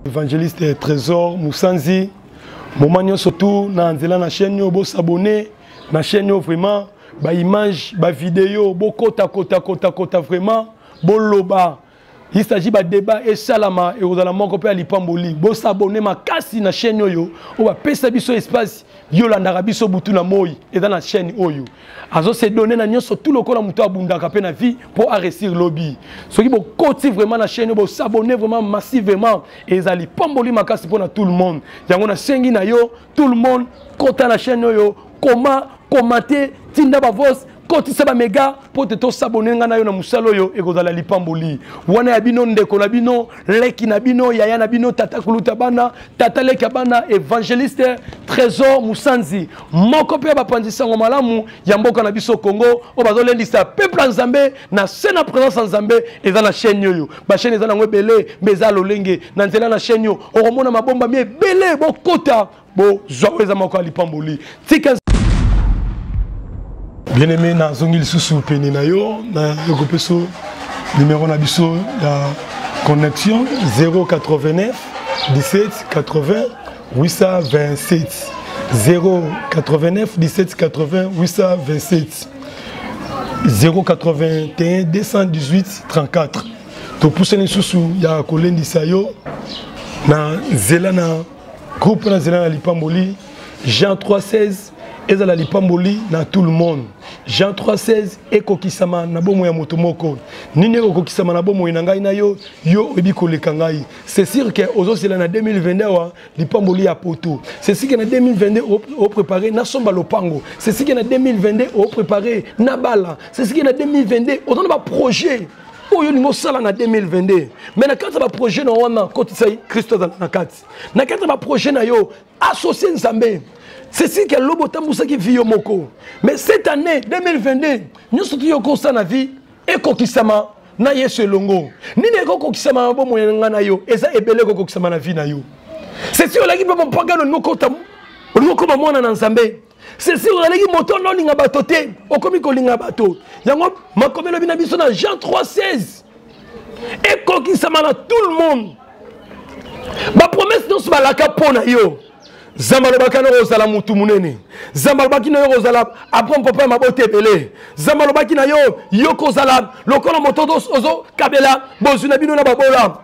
Évangéliste Trésor Moussanzi, moment surtout na nzela na chaîne yo, bo s'abonner na chaîne yo vraiment, ba image, ba vidéo, bo kota vraiment, bo loba. Il s'agit de débat et salama et vous allez m'occuper à l'ipamboli. Bo s'abonner ma kasi na chaîne yo, on va pesa biso espace Yolanda rabiso butu na moi et dans la chaîne oyo. Azo se donner na nyonso tout le kola muto abunda kapé na vie pour arrêter lobby. Ce qui bo continuer vraiment na chaîne bo s'abonner vraiment massivement et zali pamboli makasi pour tout le monde. Yango na sengi na yo tout le monde kota na chaîne oyo comment commenter tinda ba voix quand ça va méga pour te s'abonner na yo na musalo yo et kozala lipamboli wana ya bino ndeko na bino leki na bino yaya na bino tata kuluta bana tata leki bana évangéliste Trésor Moussanzi moko pe ba pandisa ngomalamu ya mboka na biso Congo o bazolendisa peuple nzambe na sena présence nzambe eza na chaîne yo ba chaîne eza na ngwebele mbeza lolenge na nzela na chaîne yo o komona mabomba mie belé bo kota bo zo eza moko lipamboli tika. Bien aimé, na zongil sous peni na yo, na yogopeso numéro na biso la connexion 089 17 80 827 089 17 80 827 081 218 34. To pousse ni sous ya kolendi sayo na zela na groupe na zela na lipamboli Jean 316 et la lipamboli na tout le monde. Jean 316 et kokisama na bomo ya motomoko. Nini kokisama na bomo inangai na yo yo ebiko lekangai. C'est sûr que ozo c'est na 2022 wa lipamboli ya poto. C'est sûr que na 2022 au préparer na somba lopango. C'est sûr que na 2022 au préparer na bala. C'est sûr que na 2022 on a un projet. Oyo ningo sala na 2022. Mais na kati ba projet na wana kotisai Christo na kati. Na kati ba projet na yo associé nzambe. C'est si que l'obota moussa qui vit au moko. Mais cette année 2022, nous sommes tous constat na vie et kokisama na yesu longo. Ni ne kokisama na bomo na yo, eza ebele kokisama na vie na yo. C'est si on lagi pas pagano no kota, on ko mona na nzambe. C'est si on lagi moto no linga batote, okomi ko linga bato. Yango makomelo bina biso na Jean 3:16. Et kokisama na tout le monde. Ma promesse non se balaka pona yo. Zambalobaki na rozala mutu munene. Zambalobaki na rozala apron papa mabote belé. Zambalobaki na yo yokozala lokola motodos ozo kabela bozuna bino na babola.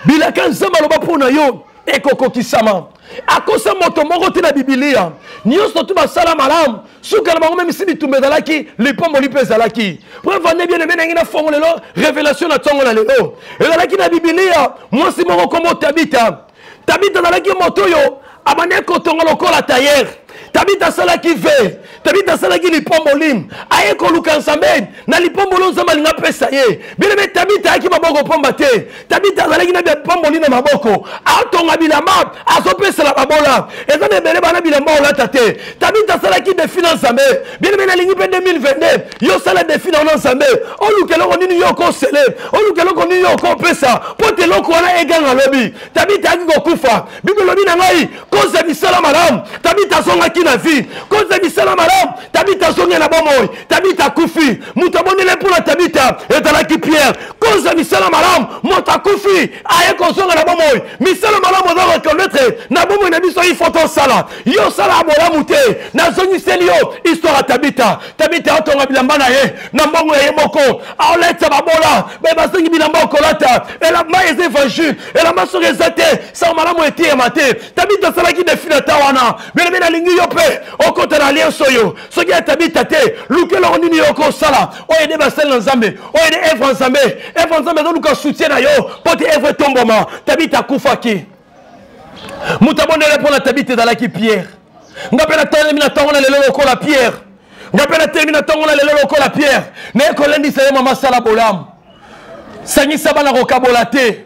Bilaka zambaloba pona yo ekoko kisama. Akosa moto moko te na Biblia. Nyonso tu basala malam. Sukala bango même si bitumbe zalaki lipamboli pe zalaki. Pour vendre bien aimé na fongo lelo révélation na tongo na lelo. Ezalaki na Biblia. Moi si moko komo tabita. Tabita zalaki moto yo. Abane kotonga lokola tailleur. Tabita sala ki ve. Tabita sala ki lipombolim. Aye ko luka nsambe. Na lipombolon nzamba linga pesa ye. Bilebe tabita aki maboko pomba te. Tabita sala ki na bipomboli na maboko. Atonga bilamba. Azo pesa la babola. Eza ne bele bana bilamba ola tate. Tabita sala ki de finance nsambe. Bilebe na lingi pe 2022. Yo sala de finance nsambe. O lukelo ko nini yo ko sele. O lukelo ko nini yo ko pesa. Pote loko wana eganga lobi. Tabita aki ko kufa. Bible lobi na ngai. Koze bisala malam. Tabita songa na vie koza bisala malam tabita zonga na bomoy tabita kufi mutabonele pour la tabita et dans la Pierre koza bisala malam mota kufi aye kozonga na bomoy misala malam oza reconnaître na bomoy na biso il faut to sala yo sala bola muté na zongi selio histoire tabita tabita otonga bilamba na ye na mbongo ye moko aoleta babola be basengi bilamba okolata et la maïs évangile et la maso rezate sa malam eti emate tabita sala ki defina tawana bele na lingi pe okota na lien soyo soki atabita te lukelo nini yoko sala oyede basel nzambe oyede evre nzambe do luka soutien na yo pote evre tomboma tabita kufaki mutabonele pour la tabita dans la Pierre ngapela termina tongona lelo lokola Pierre ngapela termina tongona lelo lokola Pierre ne kolendi sa mama sala bolam sangi sabana rokabola te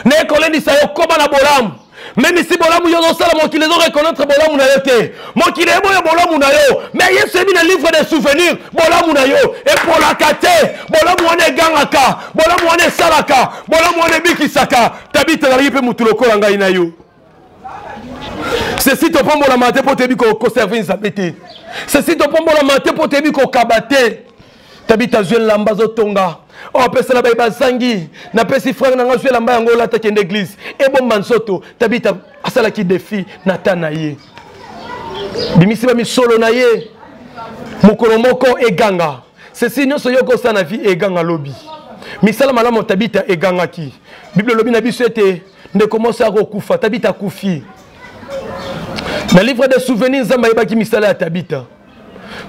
ne kolendi sa yo koma na bolam. Même si bolamu yo sala mo ki les reconnaître bolamu na yo te mo ki le boya bolamu na yo mais yesu ebi na livre de souvenirs bolamu na yo et pour la kate bolamu wana gangaka bolamu wana salaka bolamu wana bikisaka tabita na lipe mutu lokola ngai na yo. Ceci te pombo la maté pour te bi ko servir nzambe te. Ceci te pombo la maté pour te bi ko kabate. tabita zwe lamba zo tonga o pesa la ba zangi na pesi frère na zwe lamba yango la ta kende église e bon mansoto tabita asala ki défi na tanaye bimisi ba misolo na ye mokolo moko eganga ceci nyonso yoko sa na vie eganga lobi misala malamu tabita eganga ki bible lobi na biso ete ne commence à kokufa tabita kufi na livre de souvenirs zamba yebaki misala ya tabita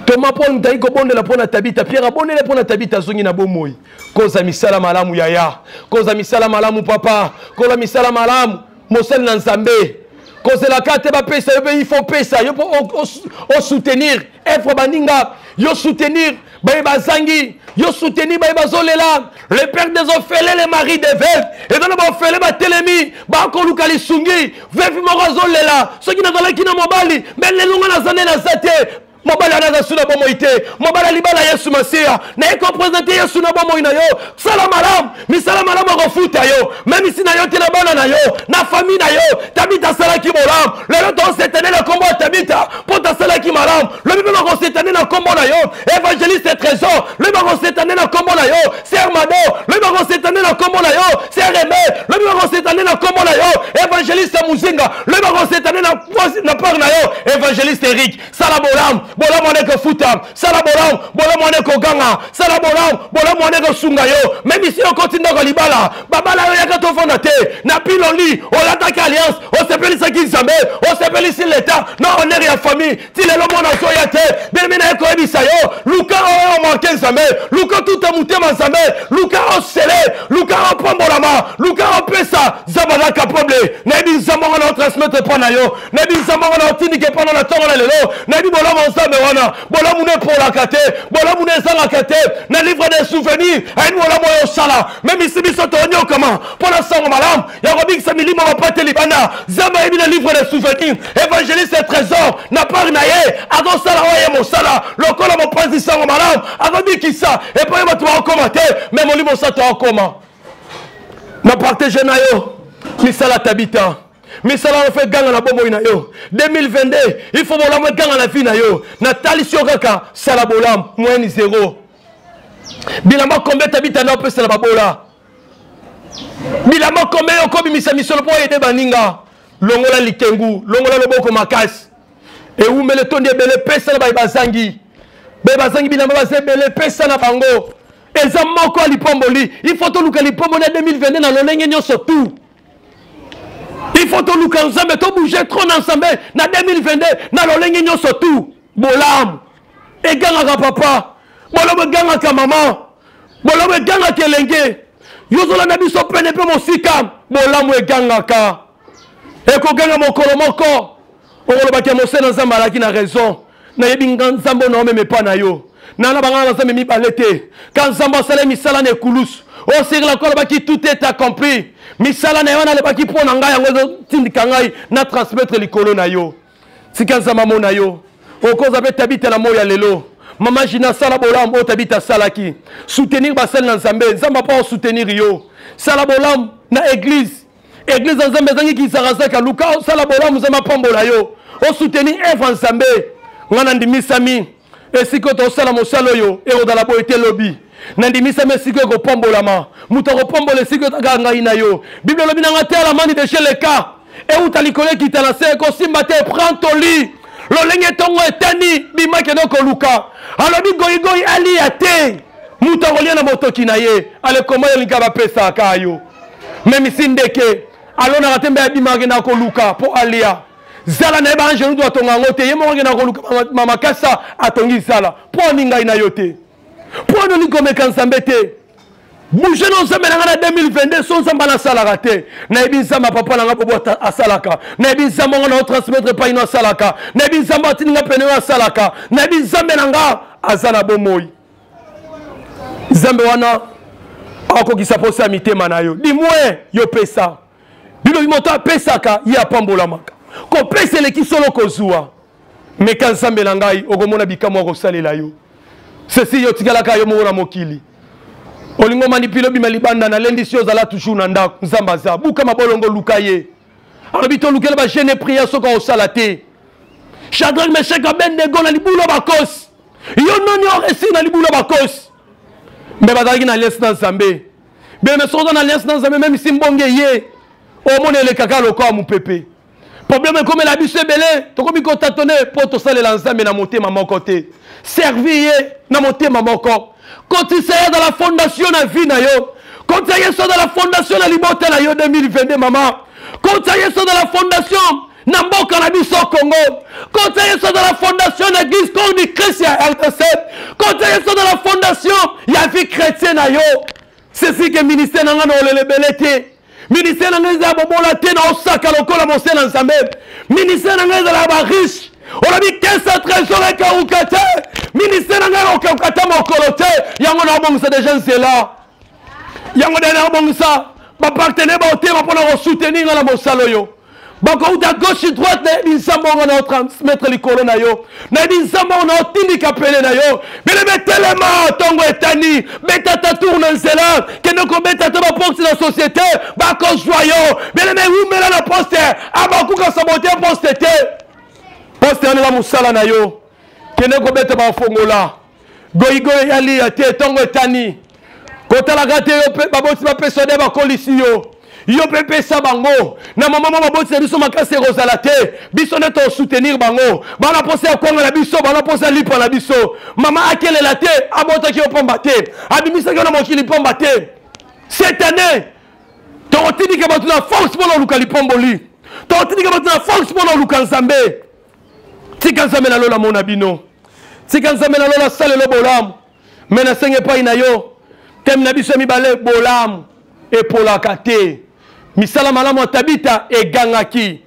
Thomas Paul mtayi ko bondela pona tabita Pierre abondela pona tabita zongi na bomoi koza misala malamu yaya koza misala malamu papa koza misala malamu mosel na nzambe koza la carte ba pesa il faut pesa yo o soutenir effort baninga yo soutenir ba zangi yo soutenir ba zolela les pères des orphelins les maris des veuves et dans ba orphelin ba telemi ba ko lukali sungi veuve mo zolela ceux qui na zalaki na mobali mais les longa na zane na zate mobali anaza suna bomo ite mobali libala Yesu Masia na eko présenter Yesu na bomo ina yo sala malam mi sala malam ko futa yo même si na yo tela bana na yo na famille na yo tabita sala ki molam le to s'éternel le combo tabita pour ta sala ki malam le bible ko s'éternel le combo na yo évangéliste trésor le bible ko s'éternel le combo na yo sœur Mado le bible ko s'éternel le combo na yo sœur Aimé le bible ko s'éternel le combo na yo évangéliste Muzinga le bible ko s'éternel na part na yo évangéliste Eric sala bolam bola mone ko futa sala bolam bola mone ko ganga sala bolam bola mone ko sunga yo même ici on continue ko libala babala yo yaka to fonda te na piloli on l'attaque alliance on s'appelle ça qui zambe on s'appelle ici l'état non on est la famille ti le mona so ya te bemina ko ebisa yo luka o manque zambe luka tout mutema zambe luka o sele luka o pombolama luka o pesa zabala capable na bi zambo na transmettre pa na yo na bi zambo na tindike pa na tongo na lelo na bi bola monsambe wana bola mune pour la kate bola mune sala kate na livre des souvenirs ay bola moyo sala même ici biso to nyo comment pour la sango malam ya robik sa milimo va pas te libana zamba ebi na livre des souvenirs évangéliste trésor na par na ye ako sala wa ye mo sala lokola mo pasi sango malam ako bikisa et puis ba to commenter même oli mo sa to comment na partager na yo misala tabita misala on fait ganga na bomo ina yo 2022 il faut bolam ganga na vie na yo na talisio kaka sala bolam moins 0 bilamba combien tabita na pesa na babola bilamba combien yo ko bimisa misolo po yede baninga longola likengu longola loboko makasi e umele tondi ebele pesa na bazangi bilamba bazebele pesa na bango eza moko alipomboli il faut to luka lipombo na 2022 na lolenge nyonso tout il faut to luka nzambe to bouger trop ensemble na 2022 na lolenge nyonso tout bolam eganga papa bolam eganga ka maman bolam eganga kelenge yozola na biso pene pe mosika bolam eganga ka eko ganga mokolo moko olobaki mosena nzambe alaki na raison na yebi nzambe na omeme pa na yo nana bangana nzambe mibale te quand nzambe asala misala na ekulusu osirila kolobaki tout est accompli misala na yo wana alobaki mpo na ngai yango ezotindika ngai na transmettre likolo na yo tika nzambe amona yo okoza mpe tabitela moyo ya lelo mama jina sala bolam oyo tabita asalaki soutenir basali na nzambe nzambe mpo osoutenir yo sala bolam na église ya nzambe ezangi kisakasaka luka osala bolam nzambe apambola yo osoutenir eve nzambe ngana ndimisami esiko tosala mosala oyo ekozala boye te lobi nandimisami esiko ekopambolama moto akopambola esiko etaka ngai na yo bible elobi nanga te ala mani de chez le cas euta likolo ekita na se ekosimba te prends ton lit lolenge ntongo etani bimaki ene koluka alobi goyigoyi alia te moto akolia na motoki na ye alekoma yo linga bapesaka yo memisi ndeke alonaka te mbe abimaki na koluka mpo alia zala na yeba angelu do atonga ngo te ye mo ngena koluka mama kasa atongi zala po ni ngai na yo te po no likomeka nzambe te bouger no nzambe na 2022 so nzamba na salaka te na yebi nzamba papa na nga bobo asalaka na yebi nzamba ngo na transmettre pa ino asalaka na yebi nzamba tininga pene asalaka na yebi nzambe na nga azana bomoi nzambe wana akokisa posa mitema na yo dimwe yo pesa bilo moto apesaka ye apambolamaka ko pesa le kisolo kozua meka nzambe na ngai okomona bikamo akosalela yo ceci yo tikalaka yo mona mokili olingo manipilo bima libanda na lendi si ozala toujours na ndako nzamba za buka mabolongo luka ye alobi to lukela ba jeune prière soko osala te Shadrach Meshach Abednego na libulo bakos yo noni oresi na libulo bakos mais bazalaki na alliance na Nzambe. Bien mais soki na alliance na Nzambe même si mbonge ye omona elekaka lokola mopepe. Problème comme la biso ebele tokomi kotatone po tosalela Nzambe na motema moko te. Servir na motema moko. Quand tu sais dans la fondation na vie na yo, quand tu es dans la fondation na libota na yo 2022 maman, quand tu es dans la fondation na mboka na biso Congo, quand tu es dans la fondation na église comme du chrétien RTC, quand tu es dans la fondation ya vie chrétienne na yo, c'est ce que ministère na ngana olele belete. Ministère na ngana bobola te na osaka lokola mose na Nzambe. Ministère na ngana la ba riche. On a dit 15 trésors et 44. Ministère na ngana okakata mokolo te. Yango na bongisa des gens c'est là. Yango na bongisa ba partenaire ba otema pona ko soutenir na mosalo yo. Bako uta gauche droite na binsambo na transmettre likolo na yo. Na binsambo na otindika pele na yo. Bele betelema tongo etani. Betata tourne nzela. Keno ko betata ba porte la société. Bako joyo. Bele me umela na poste. Abaku ka saboter poste te. Poste na musala na yo. Keno ko beta ba fongola. Goigo yali ate tongo etani. Kota la gate yo pe baboti ba pesode ba kolisi yo. Yo pepe sa bango na maman maboti na biso makase rozala te biso neto soutenir bango bana posa ya konga na biso bana posa lipa na biso mama akele la te abota ki opomba te abimisa ki na mokili pomba te cette année totini ke batu na force pour luka lipomboli totini ke batu na force pour luka Nzambe tika Nzambe na lola mona bino tika Nzambe na lola sale lo bolam mena senge pa ina yo tem na biso mi bale bolam et pour la kate misala malamu atabita e gangaki.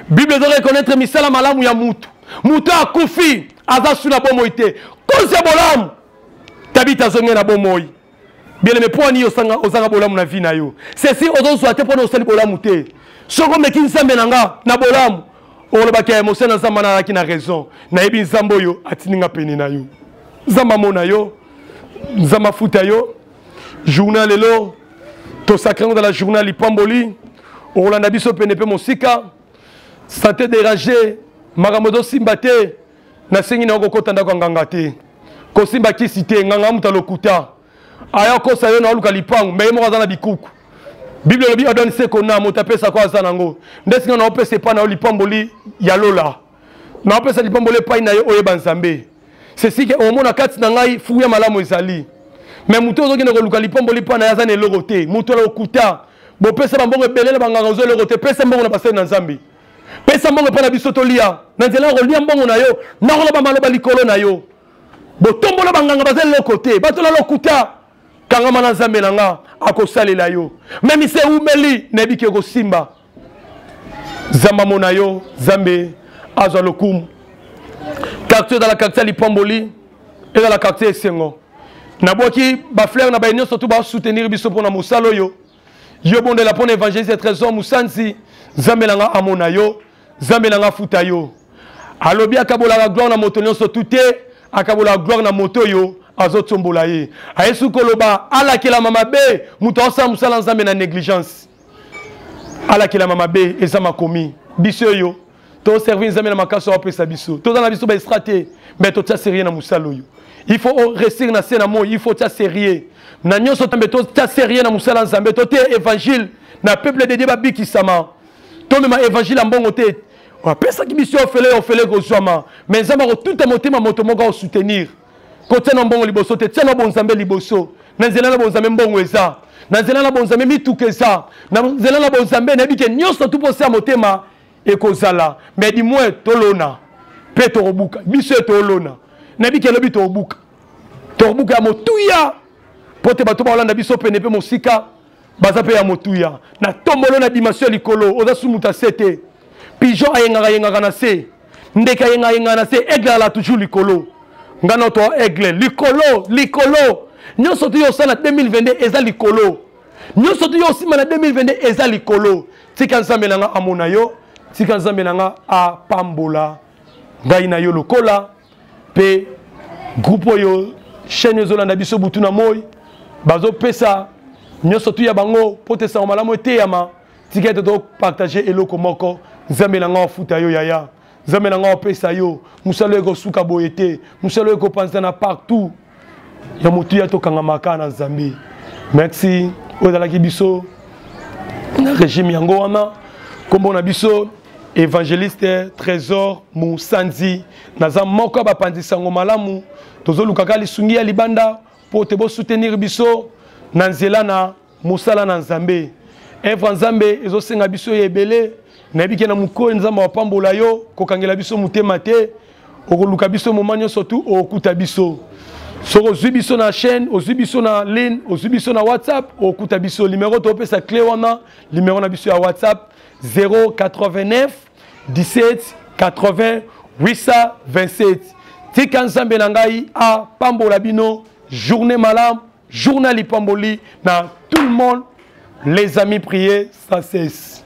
Bible doit reconnaître misala malamu ya mutu. Mutu akufi aza suna bomoi te. Konse bolamu tabita zonge na bomoi. Bien aimé pour ni osanga bolamu na vie na yo. Ceci ozo souhaiter pour osali bolamu te. Soko meki Nzambe nanga na bolamu. Oloba ke emotion na Nzamba na ki na raison. Na yebi Nzambo yo atininga peni na yo. Nzamba mona yo. Nzamba futa yo. Journal lelo to sacrement dans la journée Lipamboli, Orlando biso penepe mosika, santé dérangé, magamodo simbate, na sengi na okota ndako nganga te. Ko simba kisite nganga muta lokuta. Aya ko sayo na luka lipangu, mais mo na bikuku. Bible lobi adon se kona motapesa kwa zanango. Ndesinga na opese pa na Lipamboli ya lola. Na opesa Lipamboli pa ina yo oyeba Nzambe. C'est si que au mona kati na ngai fuya malamu ezali. Mais muto zo kina ko luka Lipamboli pa na yazane logote muto la okuta bo pesa mbongo belele banganga zo logote pesa mbongo na basene na Nzambe pesa mbongo pa na bisoto lia na nzela ko lia mbongo na yo na ko ba maloba likolo na yo bo tombola banganga bazele lokote batola lokuta kanga mana Nzambe nanga akosalela yo même se umeli nebike ko simba Zamba mona yo Nzambe azwa lokum quartier dans la quartier Lipamboli et dans la quartier Sengo. Naboki ba fleur na ba union surtout ba soutenir biso pona musalo yo yo bonde la pona évangéliser trésor musanzi Nzambe nanga amona yo Nzambe nanga futa yo alobi akabola la gloire na moto nyonso tuté akabola gloire na moto yo azotombola ye ayesu koloba ala kila mama be muto osa musala Nzambe na négligence ala kila mama be ezama komi biso yo to servir Nzambe na makaso apesa biso to na biso ba straté mais to tsa sérieux na musalo yo. Il faut rester dans ce moment, il faut être sérieux. Na nyonso tambe to ta sérieux na musala Nzambe to te évangile na peuple de Dieu babiki sama. To même évangile ambongo te. Wa pesa ki mission ofele ko zama. Mais Nzambe ko tout motema moto moko o soutenir. Ko tena mbongo liboso te tena bon Nzambe liboso. Na nzela na bon Nzambe mbongo eza. Na nzela na bon Nzambe mitukeza. Na nzela na bon Nzambe na bike nyonso tout posa motema e ko zala. Mais dis-moi tolona. Pe to robuka. Biso tolona. Nabi ke lobi to obuka. To obuka motuya. Pote bato ba olanda biso penepe mosika. Baza pe ya motuya. Na tombolo na dimension likolo. Oza sumuta sete. Pigeon ayenga na se. Ndeka ayenga na se. Aigle la toujours likolo. Ngana to aigle. Likolo. Nyoso tu yo sana 2022 eza likolo. Nyoso tu yo sima na 2022 eza likolo. Tika Nzambe nanga amona yo. Tika Nzambe nanga a pambola. Ngai na yo lokola. Pe groupe yo chaîne zolanda biso butuna moy bazo pesa nyoso tu ya bango potesa malamu eteyama tikete to partager eloko moko Nzambe na nga futa yo yaya Nzambe na nga pesa yo musalo eko suka boyete musalo eko panza na partout ya motu ya tokanga maka na Nzambe. Merci ozalaki biso na régime yango wana kombo na biso évangéliste Trésor Musanzi naza moko ba pandisango malamu tozoluka kali sungi ya libanda po te bo soutenir biso na nzela na musala na Nzambe. Evra Nzambe ezosenga biso yebele na biki na muko Nzamba wapambola yo kokangela biso mutema te okoluka biso momanyo surtout okuta biso. Soko zubiso na chaîne, ozubiso na ligne, ozubiso na WhatsApp, okuta biso numéro to pesa clé wana, numéro na biso ya WhatsApp 089 17 80 827. Tika Nzambe na ngai a pambola bino, journée malam, journal pamboli na tout le monde. Les amis priez, ça cesse.